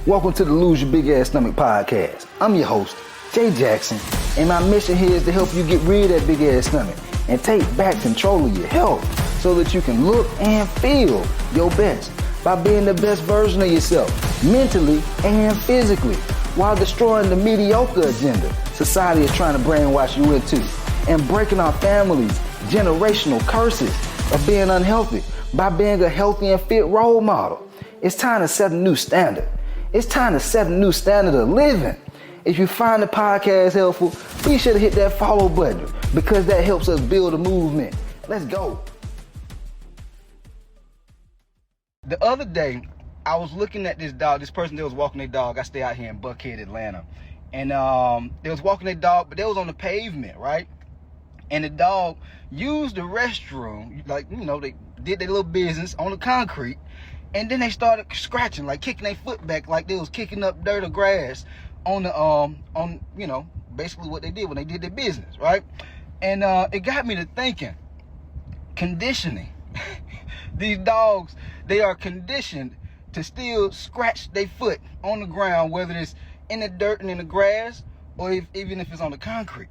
Welcome to the Lose Your Big Ass Stomach podcast. I'm your host, Jay Jackson, and my mission here is to help you get rid of that big ass stomach and take back control of your health so that you can look and feel your best by being the best version of yourself, mentally and physically, while destroying the mediocre agenda society is trying to brainwash you into, and breaking our families' generational curses of being unhealthy by being a healthy and fit role model. It's time to set a new standard. It's time to set a new standard of living. If you find the podcast helpful, be sure to hit that follow button because that helps us build a movement. Let's go. The other day, I was looking at this dog, this person that was walking their dog. I stay out here in Buckhead, Atlanta. And they was walking their dog, but they was on the pavement, right? And the dog used the restroom, like, you know, they did their little business on the concrete. And then they started scratching, like kicking their foot back, like they was kicking up dirt or grass on the, you know, basically what they did when they did their business, right? And it got me to thinking, conditioning. These dogs, they are conditioned to still scratch their foot on the ground, whether it's in the dirt and in the grass, or even if it's on the concrete.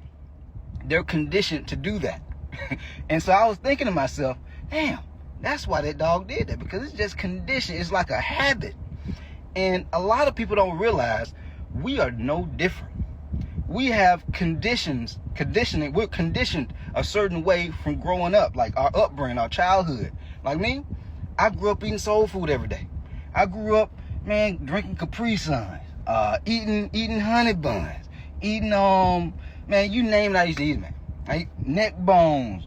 They're conditioned to do that. And so I was thinking to myself, damn, that's why that dog did that, because it's just conditioned. It's like a habit. And a lot of people don't realize we are no different. We have conditioning. We're conditioned a certain way from growing up, like our upbringing, our childhood. Like me, I grew up eating soul food every day. I grew up, man, drinking Capri Suns, eating honey buns, eating, man, you name it, I used to eat, man. I eat neck bones,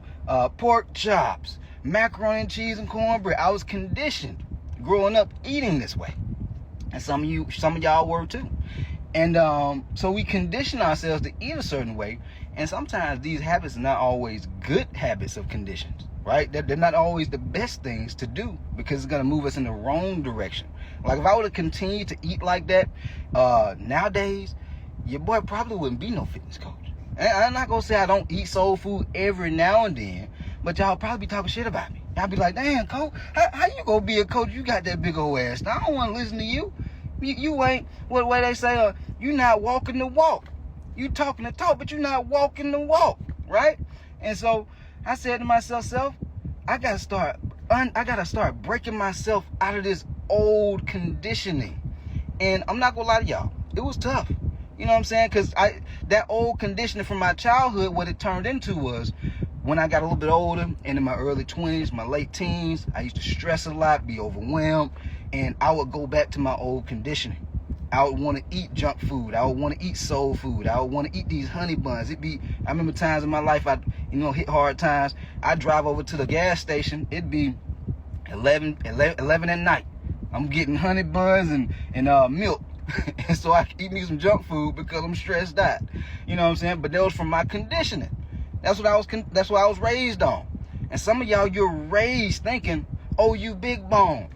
pork chops, macaroni and cheese and cornbread. I was conditioned growing up eating this way. And some of y'all were too. And so we condition ourselves to eat a certain way. And sometimes these habits are not always good habits of conditions, right? They're not always the best things to do because it's going to move us in the wrong direction. Like if I were to continue to eat like that, nowadays, your boy probably wouldn't be no fitness coach. And I'm not going to say I don't eat soul food every now and then, but y'all probably be talking shit about me. Y'all be like, damn, coach, how you gonna be a coach? You got that big old ass. Now, I don't want to listen to you. You ain't, what way they say, you not walking the walk. You talking the talk, but you not walking the walk, right? And so I said to myself, I gotta start breaking myself out of this old conditioning. And I'm not gonna lie to y'all, it was tough. You know what I'm saying? Because that old conditioning from my childhood, what it turned into was, when I got a little bit older, and in my early 20s, my late teens, I used to stress a lot, be overwhelmed, and I would go back to my old conditioning. I would want to eat junk food. I would want to eat soul food. I would want to eat these honey buns. I remember times in my life I hit hard times. I'd drive over to the gas station. It'd be 11 at night. I'm getting honey buns and milk. And so I could eat me some junk food because I'm stressed out. You know what I'm saying? But that was from my conditioning. That's what I was raised on. And some of y'all, you're raised thinking, oh, you big bone.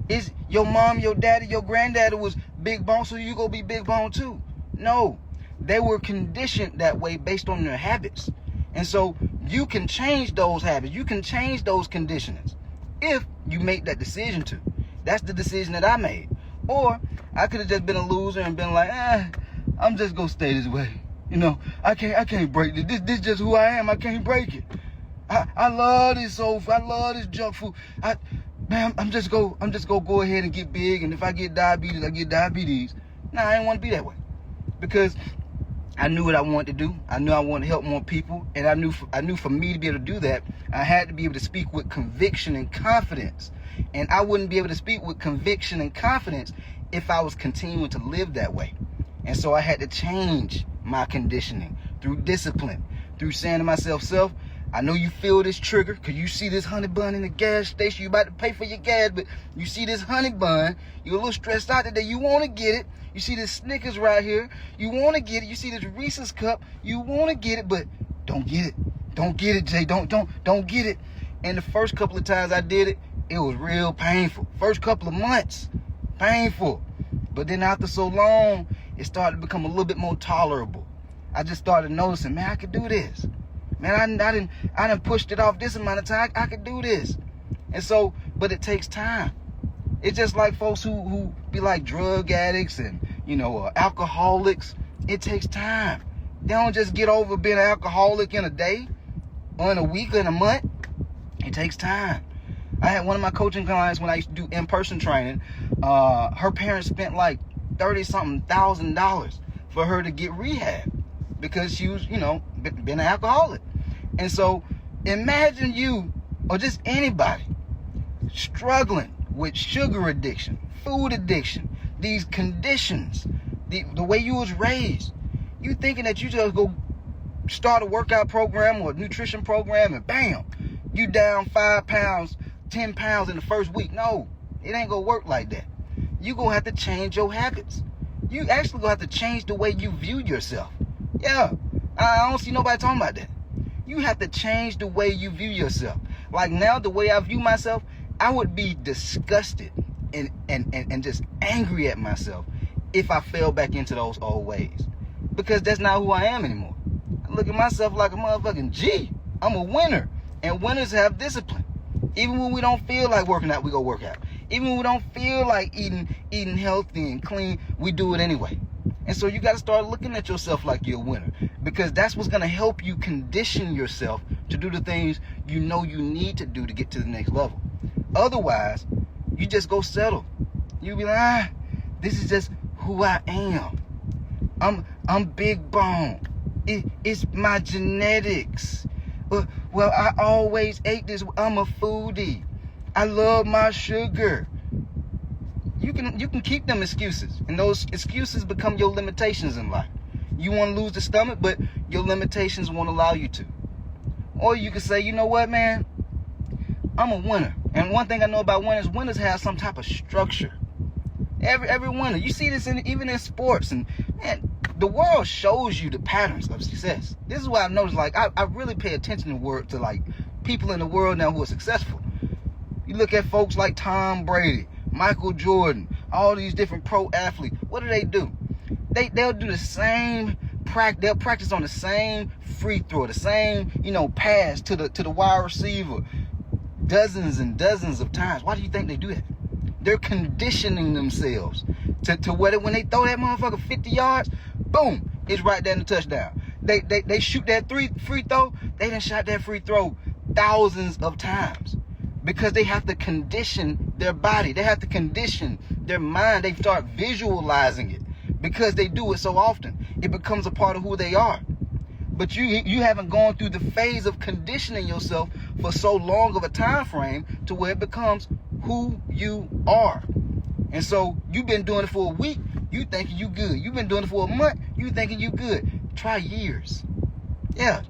Is your mom, your daddy, your granddaddy was big bone, so you go be big bone too? No, they were conditioned that way based on their habits. And so you can change those habits. You can change those conditionings if you make that decision to. That's the decision that I made. Or I could have just been a loser and been like, I'm just gonna stay this way. You know, I can't break this. This is just who I am. I can't break it. I love this soul food. I love this junk food. I'm just gonna go ahead and get big. And if I get diabetes, I get diabetes. Nah, I didn't want to be that way because I knew what I wanted to do. I knew I wanted to help more people, and I knew for me to be able to do that, I had to be able to speak with conviction and confidence. And I wouldn't be able to speak with conviction and confidence if I was continuing to live that way. And so I had to change my conditioning through discipline, through saying to myself, self, I know you feel this trigger because you see this honey bun in the gas station. You about to pay for your gas, but you see this honey bun. You're a little stressed out today. You want to get it. You see this Snickers right here. You want to get it. You see this Reese's cup. You want to get it, but don't get it. Don't get it, Jay. Don't get it. And the first couple of times I did it, it was real painful. First couple of months, painful. But then after so long, it started to become a little bit more tolerable. I just started noticing, man, I could do this. Man, I didn't pushed it off this amount of time. I could do this. And so, but it takes time. It's just like folks who be like drug addicts and, alcoholics. It takes time. They don't just get over being an alcoholic in a day or in a week or in a month. It takes time. I had one of my coaching clients when I used to do in-person training. Her parents spent like $30-something thousand for her to get rehab because she was, been an alcoholic. And so imagine you or just anybody struggling with sugar addiction, food addiction, these conditions, the way you was raised. You thinking that you just go start a workout program or a nutrition program and bam, you down 5 pounds, 10 pounds in the first week. No, it ain't gonna work like that. You gonna have to change your habits. You actually gonna have to change the way you view yourself. Yeah, I don't see nobody talking about that. You have to change the way you view yourself. Like now, the way I view myself, I would be disgusted and just angry at myself if I fell back into those old ways. Because that's not who I am anymore. I look at myself like a motherfucking G. I'm a winner. And winners have discipline. Even when we don't feel like working out, we go work out. Even when we don't feel like eating healthy and clean, we do it anyway. And so you got to start looking at yourself like you're a winner. Because that's what's going to help you condition yourself to do the things you know you need to do to get to the next level. Otherwise, you just go settle. You be like, this is just who I am. I'm big bone. It's my genetics. Well, I always ate this. I'm a foodie. I love my sugar. You can keep them excuses, and those excuses become your limitations in life. You want to lose the stomach, but your limitations won't allow you to. Or you can say, you know what, man? I'm a winner. And one thing I know about winners have some type of structure. Every winner. You see this even in sports. And man, the world shows you the patterns of success. This is why I've noticed, like, I really pay attention to like people in the world now who are successful. You look at folks like Tom Brady, Michael Jordan, all these different pro athletes. What do? They'll do the same practice. They'll practice on the same free throw, the same, pass to the wide receiver dozens and dozens of times. Why do you think they do that? They're conditioning themselves to whether when they throw that motherfucker 50 yards, boom, it's right there in the touchdown. They shoot that free throw. They done shot that free throw thousands of times because they have to condition their body. They have to condition their mind. They start visualizing it because they do it so often. It becomes a part of who they are. But you haven't gone through the phase of conditioning yourself for so long of a time frame to where it becomes who you are. And so you've been doing it for a week, you thinking you good. You've been doing it for a month, you thinking you good. Try years. Yeah.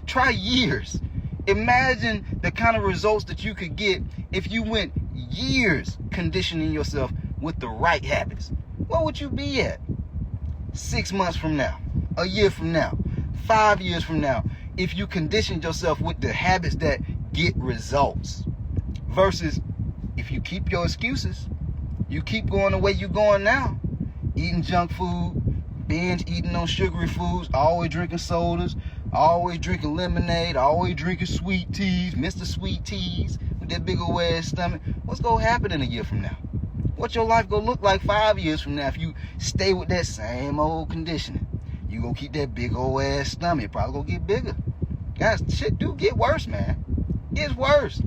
Try years. Imagine the kind of results that you could get if you went years conditioning yourself with the right habits. What would you be at 6 months from now, a year from now, 5 years from now, if you conditioned yourself with the habits that get results? Versus if you keep your excuses, you keep going the way you're going now, eating junk food, binge eating on sugary foods, always drinking sodas, always drinking lemonade, always drinking sweet teas, Mr. Sweet Teas with that big old ass stomach. What's gonna happen in a year from now? What's your life gonna look like 5 years from now if you stay with that same old conditioning? You gonna keep that big old ass stomach. It probably gonna get bigger. Guys, shit do get worse, man. It gets worse.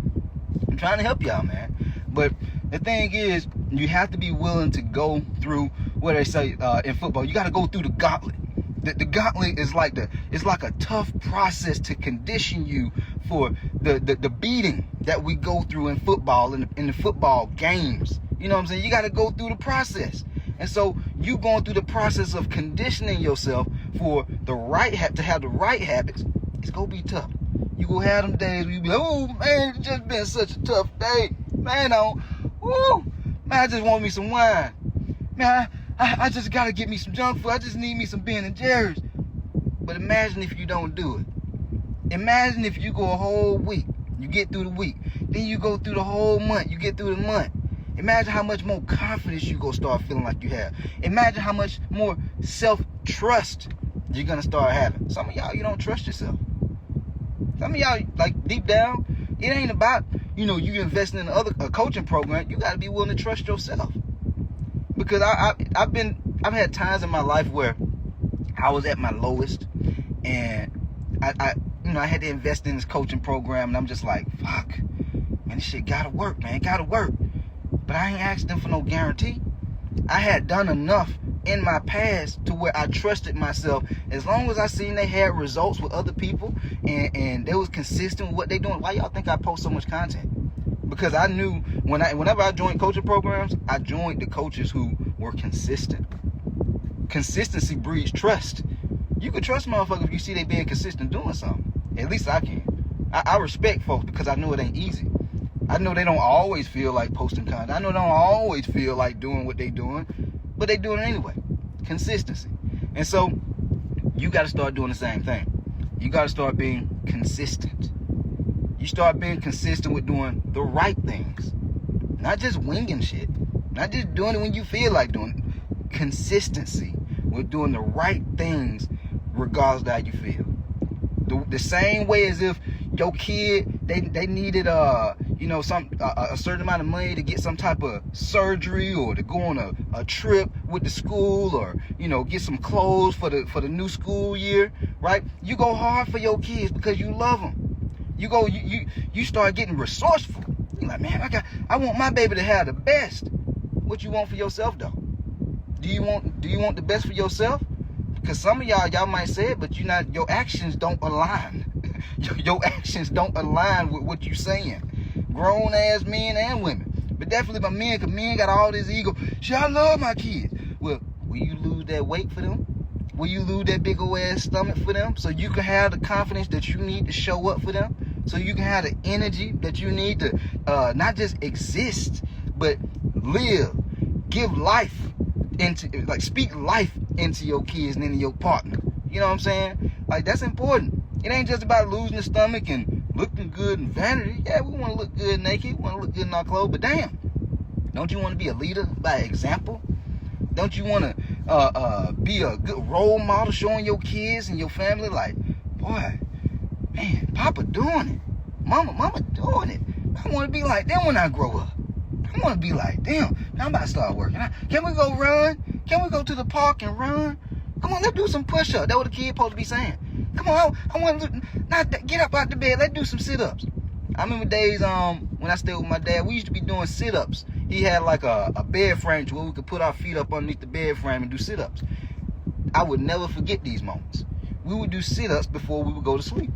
I'm trying to help y'all, man. But the thing is, you have to be willing to go through what they say in football. You got to go through the gauntlet. The gauntlet is like a tough process to condition you for the beating that we go through in football, in the football games. You know what I'm saying? You got to go through the process. And so you going through the process of conditioning yourself for to have the right habits. It's going to be tough. You gonna have them days where you be like, oh man, it's just been such a tough day. Man, I just want me some wine. Man, I just gotta get me some junk food. I just need me some Ben & Jerry's. But imagine if you don't do it. Imagine if you go a whole week, you get through the week, then you go through the whole month, you get through the month. Imagine how much more confidence you gonna start feeling like you have. Imagine how much more self-trust you're gonna start having. Some of y'all, you don't trust yourself. Some of y'all, like deep down, it ain't about, you investing in a coaching program, you got to be willing to trust yourself. Because I've had times in my life where I was at my lowest, and I had to invest in this coaching program, and I'm just like, fuck, man, this shit gotta work, man, gotta work. But I ain't asked them for no guarantee. I had done enough in my past to where I trusted myself. As long as I seen they had results with other people and they was consistent with what they doing. Why y'all think I post so much content? Because I knew whenever I joined coaching programs, I joined the coaches who were consistent. Consistency breeds trust. You can trust motherfuckers if you see they being consistent doing something. At least I can. I respect folks because I know it ain't easy. I know they don't always feel like posting content. I know they don't always feel like doing what they doing, but they doing it anyway. Consistency. And so you got to start doing the same thing. You got to start being consistent. You start being consistent with doing the right things. Not just winging shit. Not just doing it when you feel like doing it. Consistency with doing the right things regardless of how you feel. The same way as if your kid, they needed a certain amount of money to get some type of surgery or to go on a trip with the school or get some clothes for the new school year, right? You go hard for your kids because you love them. You start getting resourceful. You're like, man, I want my baby to have the best. What you want for yourself though? Do you want the best for yourself? Because some of y'all might say it, but your actions don't align. Your actions don't align with what you're saying. Grown ass men and women. But definitely my men, because men got all this ego. Shit, I love my kids. Well, will you lose that weight for them? Will you lose that big old ass stomach for them? So you can have the confidence that you need to show up for them? So you can have the energy that you need to not just exist, but live, give life speak life into your kids and into your partner. You know what I'm saying? Like, that's important. It ain't just about losing the stomach and looking good in vanity. Yeah, we want to look good naked. We want to look good in our clothes. But damn, don't you want to be a leader by example? Don't you want to be a good role model showing your kids and your family like, boy, man, Papa doing it. Mama doing it. I want to be like them when I grow up. I want to be like, damn, I'm about to start working. Can we go run? Can we go to the park and run? Come on, let's do some push-ups. That's what the kid supposed to be saying. Come on, I want to get up out the bed. Let's do some sit-ups. I remember days when I stayed with my dad, we used to be doing sit-ups. He had like a bed frame to where we could put our feet up underneath the bed frame and do sit-ups. I would never forget these moments. We would do sit-ups before we would go to sleep.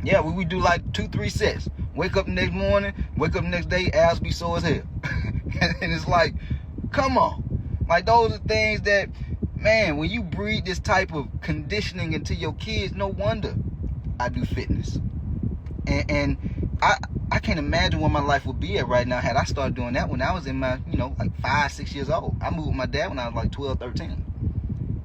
Yeah, we would do like 2-3 sets. Wake up the next morning, wake up the next day, abs be sore as hell. And it's like, come on. Like, those are things that, man, when you breed this type of conditioning into your kids, no wonder I do fitness. And I can't imagine where my life would be at right now had I started doing that when I was in my, like 5-6 years old. I moved with my dad when I was like 12, 13.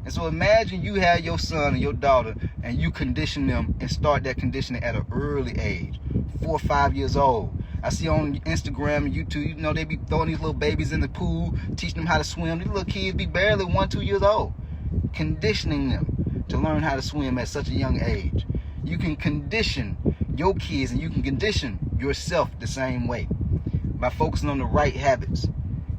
And so imagine you have your son or your daughter and you condition them and start that conditioning at an early age, 4 or 5 years old. I see on Instagram and YouTube, they be throwing these little babies in the pool, teaching them how to swim. These little kids be barely 1-2 years old. Conditioning them to learn how to swim at such a young age. You can condition your kids and you can condition yourself the same way by focusing on the right habits.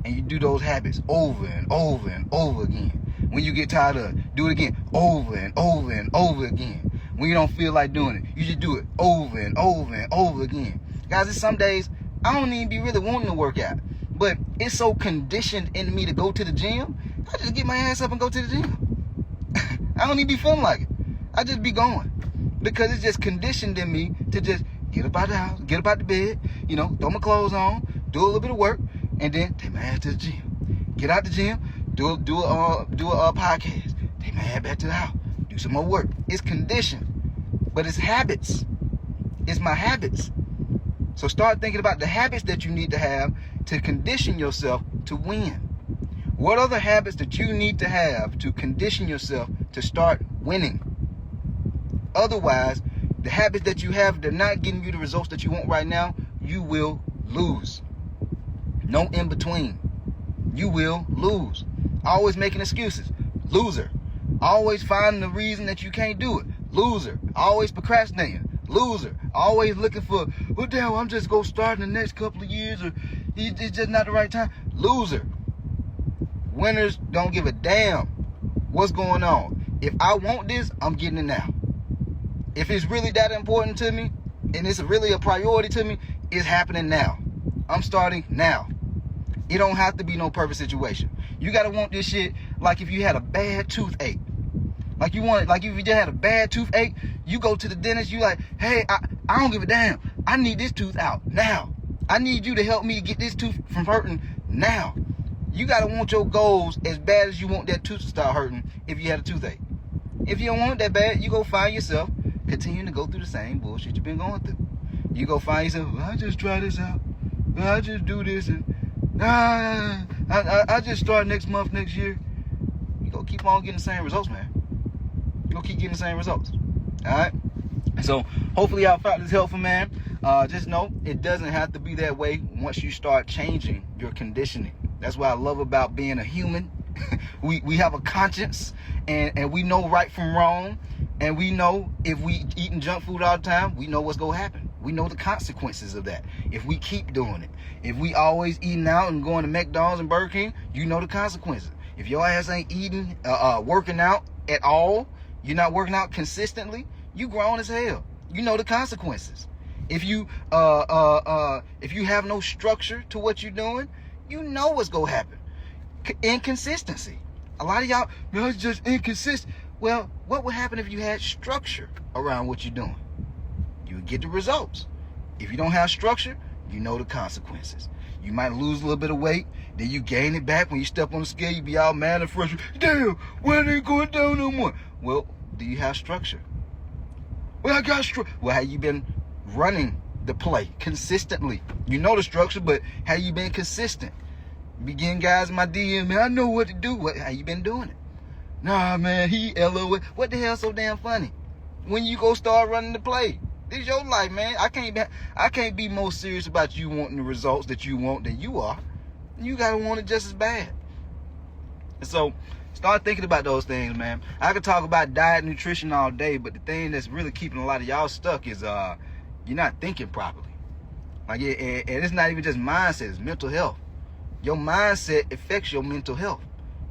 And you do those habits over and over and over again. When you get tired of it, do it again over and over and over again. When you don't feel like doing it, you just do it over and over and over again. Guys, there's some days I don't even be really wanting to work out. But it's so conditioned in me to go to the gym, I just get my ass up and go to the gym. I don't even be feeling like it. I just be going. Because it's just conditioned in me to just get up out the house, get up out the bed, throw my clothes on, do a little bit of work, and then take my ass to the gym. Get out the gym, do a podcast, take my ass back to the house, do some more work. It's conditioned, but it's habits. It's my habits. So start thinking about the habits that you need to have to condition yourself to win. What are the habits that you need to have to condition yourself to start winning? Otherwise, the habits that you have, they're not getting you the results that you want right now, you will lose. No in between. You will lose. Always making excuses. Loser. Always finding the reason that you can't do it. Loser. Always procrastinating. Loser. Always looking for well, damn, I'm just going to start in the next couple of years, or it's just not the right time. Loser. Winners don't give a damn what's going on. If I want this, I'm getting it now. If it's really that important to me, and it's really a priority to me, it's happening now. I'm starting now. It don't have to be no perfect situation. You gotta want this shit like if you had a bad toothache. Like if you just had a bad toothache, you go to the dentist, you like, hey, I don't give a damn. I need this tooth out now. I need you to help me get this tooth from hurting now. You gotta want your goals as bad as you want that tooth to start hurting if you had a toothache. If you don't want it that bad, you go find yourself continuing to go through the same bullshit you've been going through. You go find yourself, well, I just try this out. Well, I just do this and I just start next month, next year. You go keep on getting the same results, man. You go keep getting the same results. Alright? So hopefully y'all found this helpful, man. Just know it doesn't have to be that way once you start changing your conditioning. That's what I love about being a human. we have a conscience and we know right from wrong, and we know if we eating junk food all the time, we know what's gonna happen. We know the consequences of that if we keep doing it. If we always eating out and going to McDonald's and Burger King, you know the consequences. If your ass ain't eating, working out at all, you're not working out consistently, you grown as hell. You know the consequences. If you have no structure to what you're doing, you know what's gonna happen. Inconsistency. A lot of y'all, no, it's just inconsistent. Well, what would happen if you had structure around what you're doing? You would get the results. If you don't have structure, you know the consequences. You might lose a little bit of weight, then you gain it back. When you step on the scale, you be all mad and frustrated. Damn, why it ain't going down no more? Well, do you have structure? Well, I got structure. Well, have you been running the play consistently? You know the structure, but have you been consistent? Be getting guys in my DM, man, I know what to do. How you been doing it? Nah, man, he LOL. What the hell so damn funny? When you go start running the play? This is your life, man. I can't be more serious about you wanting the results that you want than you are. You gotta want it just as bad. And so start thinking about those things, man. I could talk about diet and nutrition all day, but the thing that's really keeping a lot of y'all stuck is you're not thinking properly. Like, and it's not even just mindset, it's mental health. Your mindset affects your mental health.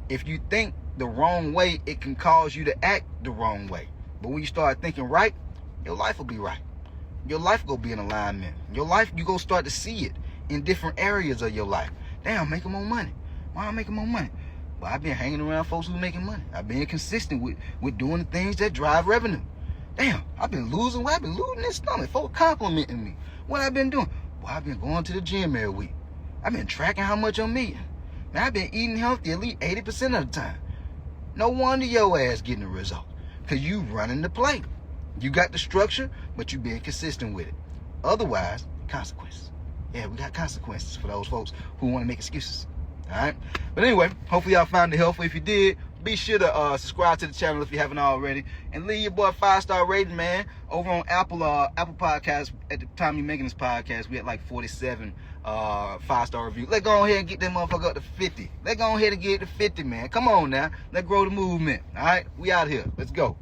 If you think the wrong way, it can cause you to act the wrong way. But when you start thinking right, your life will be right. Your life will be in alignment. Your life, you go start to see it in different areas of your life. Damn, I'm making more money. Why am I making more money? Well, I've been hanging around folks who are making money. I've been consistent with doing the things that drive revenue. Damn, I've been losing weight. I've been losing this stomach. Folks complimenting me. What I've been doing? Well, I've been going to the gym every week. I've been tracking how much I'm eating. Man, I've been eating healthy at least 80% of the time. No wonder your ass getting the result. Because you running the play. You got the structure, but you being consistent with it. Otherwise, consequences. Yeah, we got consequences for those folks who want to make excuses. All right? But anyway, hopefully y'all found it helpful. If you did, be sure to subscribe to the channel if you haven't already. And leave your boy a 5-star rating, man. Over on Apple Podcasts, at the time you're making this podcast, we had like 47 5-star reviews. Let's go ahead and get that motherfucker up to 50. Let's go ahead and get it to 50, man. Come on now. Let's grow the movement. All right? We out here. Let's go.